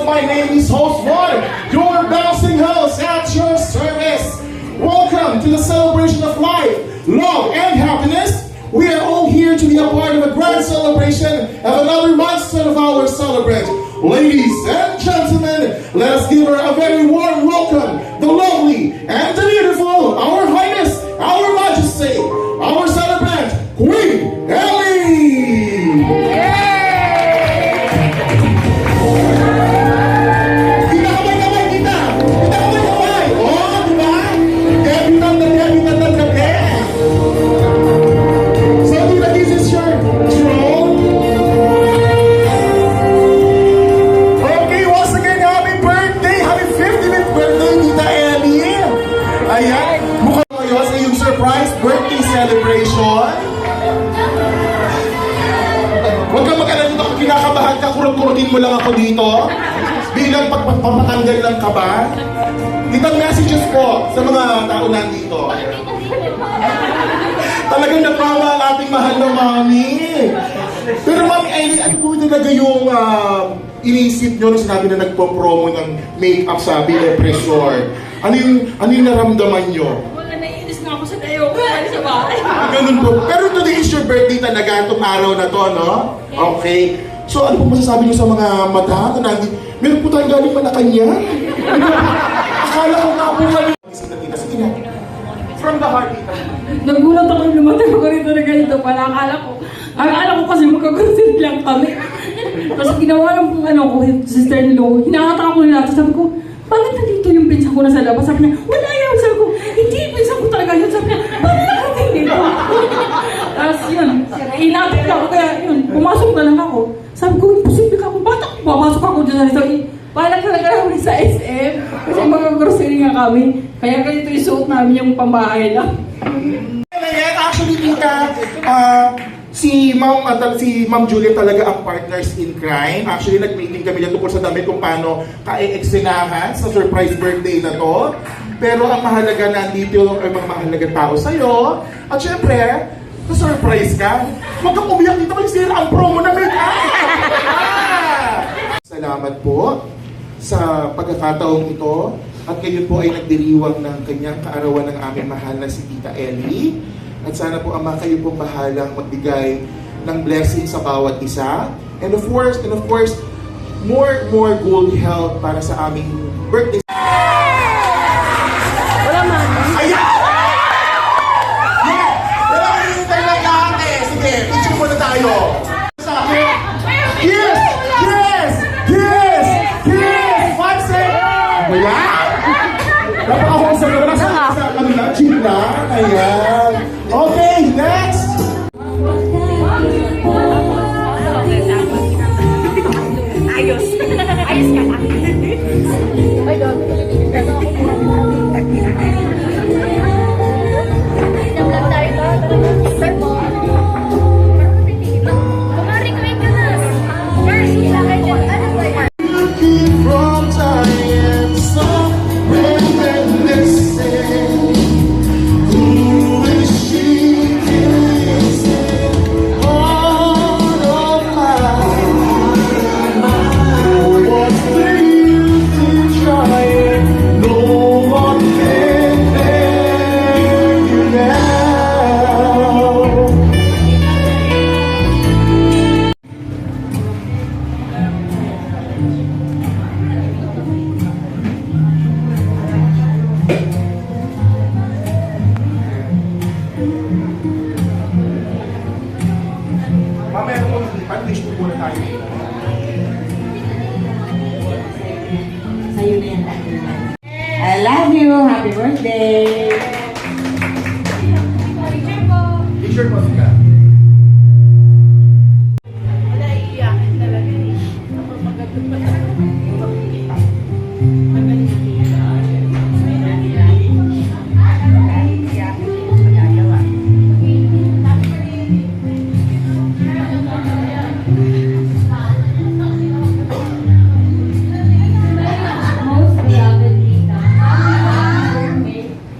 My name is Host One, your bouncing host at your service. Welcome to the celebration of life, love, and happiness. We are all here to be a part of a grand celebration of another milestone of our celebrant. Ladies and gentlemen, let us give her a very warm welcome, the lovely and the beautiful, our Highness, our Majesty, our celebrant, Queen Ellie! Celebration. Huwag kang mag-alala dito kung kinakabahan ka, kurot-kurotin mo lang ako dito. Bilang pagpapatanggal ng kaba. Ditang messages po sa mga tao nandito. Talagang nagmama ang ating mahal na mami. Pero mami, ano po talaga yung iniisip nyo nung sinabi na nagpo-promo ng make-up sa Bile Pressure? Ano yung naramdaman nyo? Ako sa tayo, sa bahay. Ganun po. Pero today is your birthday talaga, itong araw na to, no? Okay. So, ano po masasabi niyo sa mga mata na nandito? Meron po tayong galing Malacanang. Akala ko nga po galing. Sige na. From the heart, tita. Nagulat ako yung lumatay ko rito na ganito pala. Akala ko kasi magkagrusin lang kami. Tapos ginawa lang po ko, sister-in-law. Hinakata ko nila. Tapos sabi ko, bakit nandito yung pinsan ko na sa labas? Sabi niya, wala yan. Sabi ko, hindi, pinsan ko talaga yun. Sabi niya, bakit nakating dito? Tapos yun, inapit ako. Kaya yun, pumasok na lang ako. Sabi ko, imposible ka ako. Bakit ako papasok ako dyan sa rito? Parang talaga kami sa SM. Kasi mag-grocery nga kami. Kaya ganito yung suot namin yung pambahay lang. Actually, tita, si Ma'am Julia talaga ang partners in crime. Actually, nag-meeting kami dyan tungkol sa damit kung paano ka-eksinahan sa surprise birthday na to. Pero ang mahalaga nandito yung mga mahalagang tao sa'yo. At syempre, na-surprise ka. Huwag kang umiyak dito kasi sila ang promo na make-up. Salamat po sa pagkakataong ito. At ngayon po ay nagdiriwang ng kanyang kaarawan ng aming mahal na si Tita Ellie. At sana po ama kayo pong bahalang magbigay ng blessing sa bawat isa. And of course, more good health para sa aming birthday. Wala man. Ayan! Yeah! Wala kang hinintay lang lahat eh. Sige, picture muna tayo. Yes! Yes! Yes! Yes! 1 second! Wala! Napakahong sa gano'n sa kanila. Cheap lang. Ayan. Okay, next! Ayos. Ayos ka lang. Ay, God. Mamaya po mag-wish po muna tayo. Sa'yo na yan lagi. I love you. Happy birthday. Picture po sila. Most beloved Tita,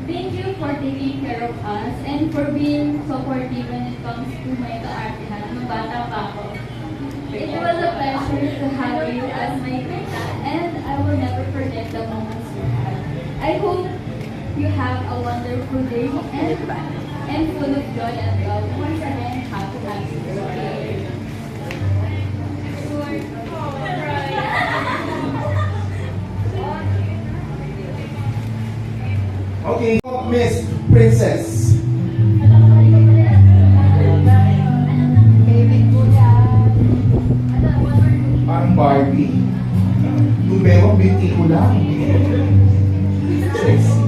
thank you for taking care of us and for being supportive when it comes to my kaartihan nung bata pa ako. It was a pleasure to have you as my tita and I will never forget the moments you had. I hope you have a wonderful day and full of joy and love. Once again, happy birthday. Okay, Miss Princess. Parang Barbie. Yung bewang binti ko lang. Sexy.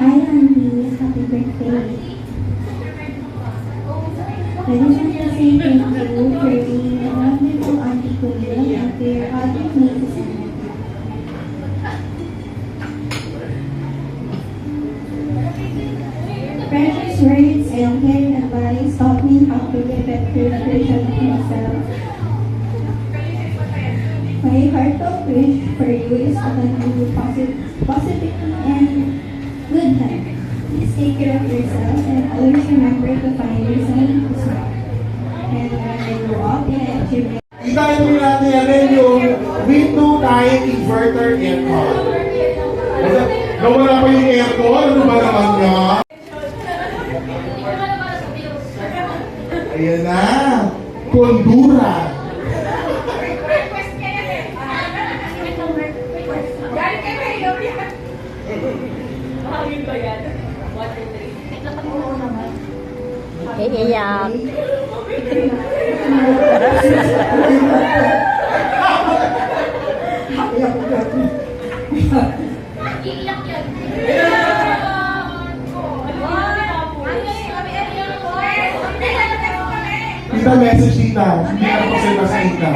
Hi, Andy. Happy birthday. I just want to say thank you for being a wonderful auntie Kuya and for your other nieces and nephews. Precious words and caring advice taught me how to be a better version of myself. My heartfelt wish for you is to continue positivity and good health. Please take care of yourself and always remember to find yourself to smile. And when I grow up and I achieve my Itayin natin yung window time inverter aircon. Nawala pa yung aircon? Ano ba naman niya? Ayan na. Kondura. Iiyak. Tita, message tita. Hindi na po sa'yo sa tita.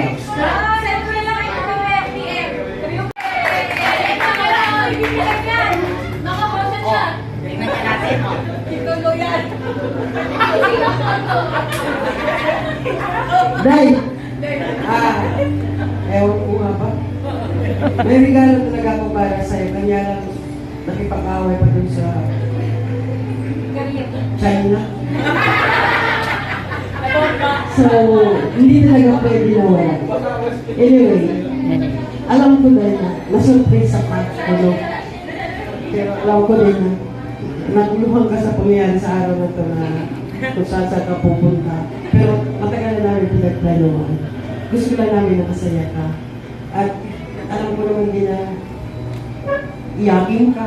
Day! Ewan ko nga ba? May regalo talaga ako para sa'yo. Kanya lang nakipag-away pa dun sa China. So, hindi talaga pwede na wala. Anyway, alam ko din na nasurprise ako. Ano? Pero alam ko din na naguluhan ka sa pangyayari sa araw na ito na kung saan ka pupunta. Pero matagal na namin pinagplanuhan. Gusto lang namin na masaya ka. At alam ko naman din na iyakin ka.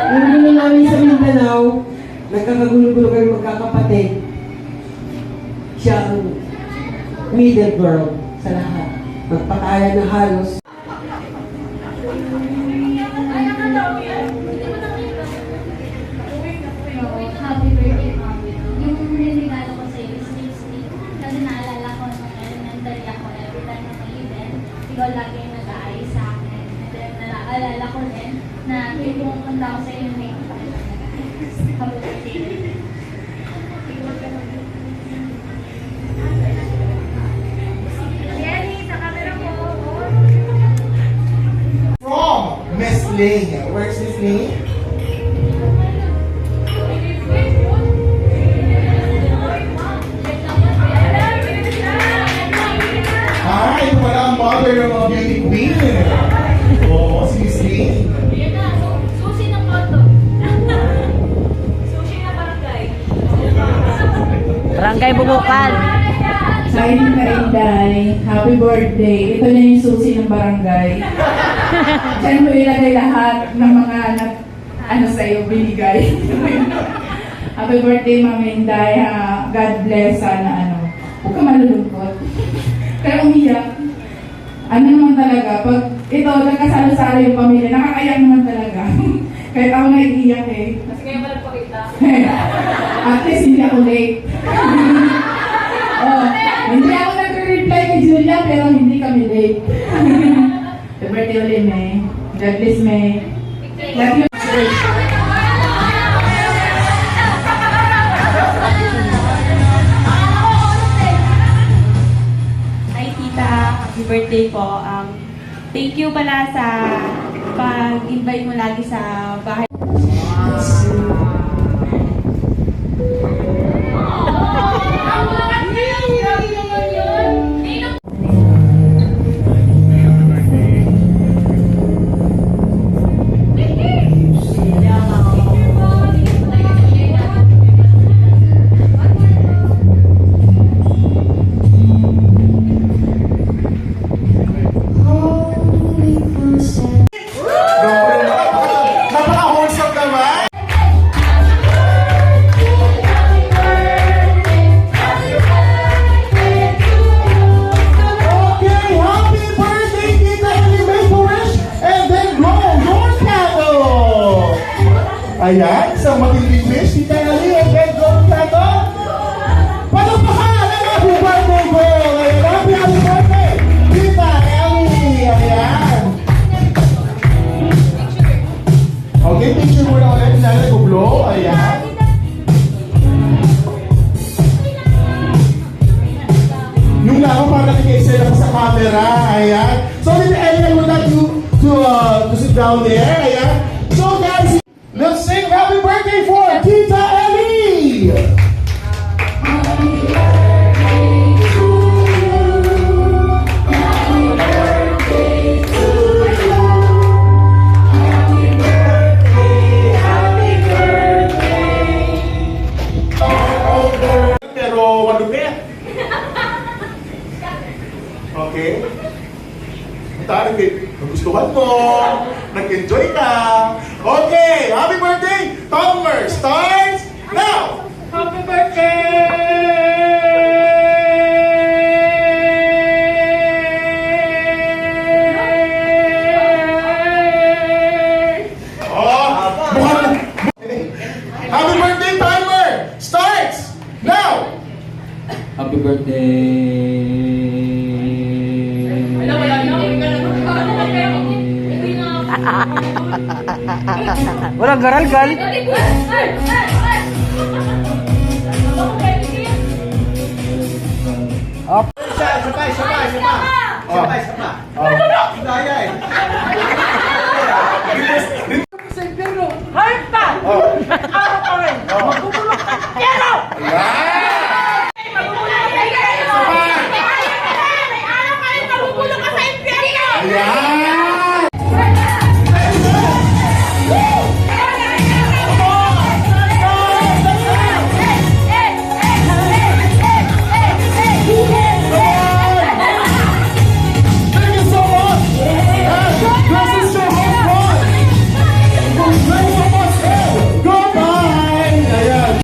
Nung gulo namin sa Mindanao, nagkakagulo-gulo kayo magkakapatid. Siya ang middle girl sa lahat. Magpatayan na halos. Happy birthday, Mom. Yung regalo ko sa iyo is lipstick. Kasi naalala ko nung elementary ako, every time na may event, ikaw lagi yung nag-aayos sa akin. And then naalala ko rin na yung pumunta ko sa iyo, may nag-aayos. Happy birthday. Jenny, sa camera mo. From Miss Lane. Where's Miss Lane? Ah, ito pala ang mother ng mga beauty queen. Oo, si Miss Lane. Yan na, susi ng photo. Susi na barangay. Barangay Bubukal. Hi, Tita Inday. Happy birthday. Ito na yung susi ng barangay. Diyan mo ilagay lahat ng mga sa'yo binigay. Happy birthday, Ma'am Inday. God bless. Sana huwag ka malulungkot. Kaya umiyak. Ano naman talaga, pag ito, nagkasalo-salo yung pamilya, nakakayak naman talaga. Kahit ako naiiyak eh. Kasi ngayon pa nagpakita. At least hindi ako late. Oh, hindi ako nag-reply kay Julia, pero hindi kami late. Happy birthday ulit, May. God bless, May. Love you. Hi, Tita. Happy birthday po. Thank you pala sa pag-invite mo lagi sa bahay. Napaka-wholesome naman! Okay, happy birthday, Tita Ellie! Make a wish and then blow your candle! Ayan, isang matinding wish, Tita Ellie, and then blow your candle! Palakpakan ang happy birthday girl! Ayan, happy birthday, Tita Ellie! Ayan! Okay, picture mo na ulit. Sana nag-blow. Ayan. Yung lang para nakikisay na sa camera. Ayan. So, Tita Ellie, I would like to sit down there. Ayan. So, guys, let's sing happy birthday for Tita Ellie! Pero madumi. Okay? Tayo, nagustuhan mo, nag-enjoy ka. Okay, happy birthday! Timer starts now! Happy birthday! Oh, happy birthday timer starts now! Happy birthday! Walang garal-gal. Sabay.